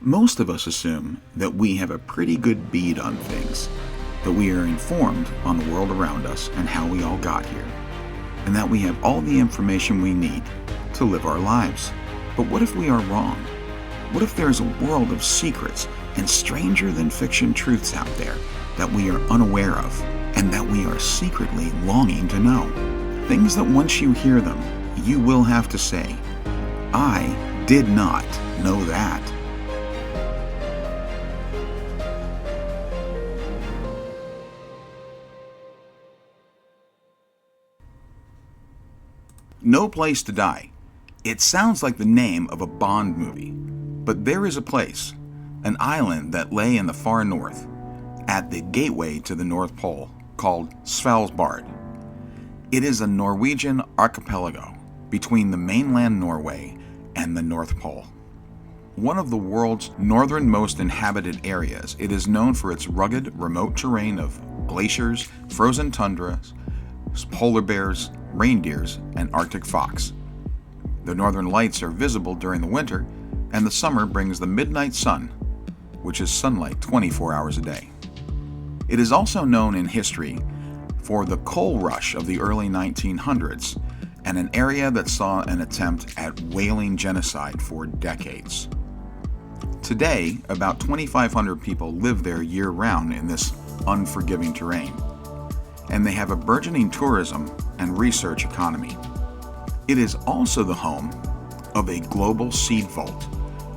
Most of us assume that we have a pretty good bead on things, that we are informed on the world around us and how we all got here, and that we have all the information we need to live our lives. But what if we are wrong? What if there is a world of secrets and stranger than fiction truths out there that we are unaware of and that we are secretly longing to know? Things that once you hear them, you will have to say, "I did not know that." No Place to Die. It sounds like the name of a Bond movie, but there is a place, an island that lay in the far north, at the gateway to the North Pole, called Svalbard. It is a Norwegian archipelago between the mainland Norway and the North Pole. One of the world's northernmost inhabited areas, it is known for its rugged, remote terrain of glaciers, frozen tundras, polar bears, reindeers, and Arctic fox. The northern lights are visible during the winter, and the summer brings the midnight sun, which is sunlight 24 hours a day. It is also known in history for the coal rush of the early 1900s, and an area that saw an attempt at whaling genocide for decades. Today, about 2,500 people live there year-round in this unforgiving terrain, and they have a burgeoning tourism and research economy. It is also the home of a global seed vault,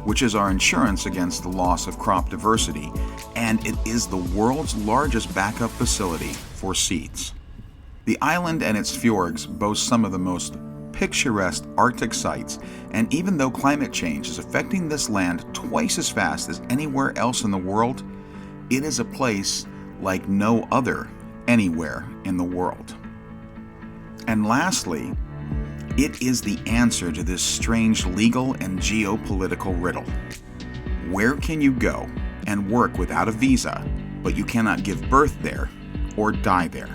which is our insurance against the loss of crop diversity, and it is the world's largest backup facility for seeds. The island and its fjords boast some of the most picturesque Arctic sites, and even though climate change is affecting this land twice as fast as anywhere else in the world, it is a place like no other anywhere in the world. And lastly, it is the answer to this strange legal and geopolitical riddle. Where can you go and work without a visa, but you cannot give birth there or die there?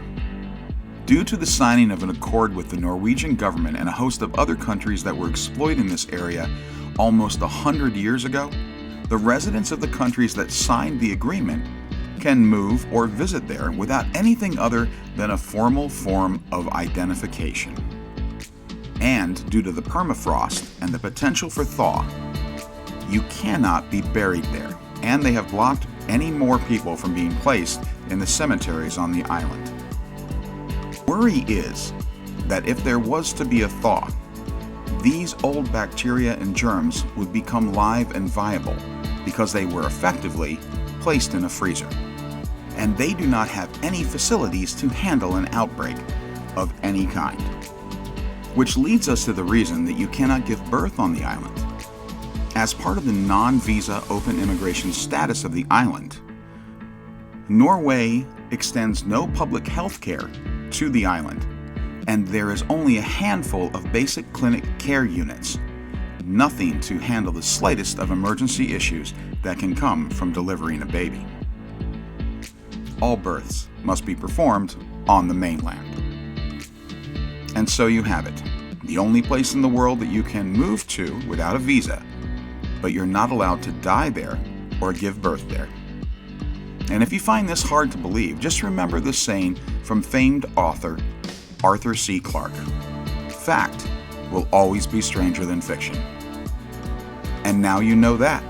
Due to the signing of an accord with the Norwegian government and a host of other countries that were exploiting this area almost 100 years ago, the residents of the countries that signed the agreement can move or visit there without anything other than a formal form of identification. And due to the permafrost and the potential for thaw, you cannot be buried there, and they have blocked any more people from being placed in the cemeteries on the island. Worry is that if there was to be a thaw, these old bacteria and germs would become live and viable because they were effectively placed in a freezer. And they do not have any facilities to handle an outbreak of any kind. Which leads us to the reason that you cannot give birth on the island. As part of the non-visa open immigration status of the island, Norway extends no public health care to the island, and there is only a handful of basic clinic care units, nothing to handle the slightest of emergency issues that can come from delivering a baby. All births must be performed on the mainland. And so you have it, the only place in the world that you can move to without a visa, but you're not allowed to die there or give birth there. And if you find this hard to believe, just remember this saying from famed author Arthur C. Clarke: "Fact will always be stranger than fiction." And now you know that.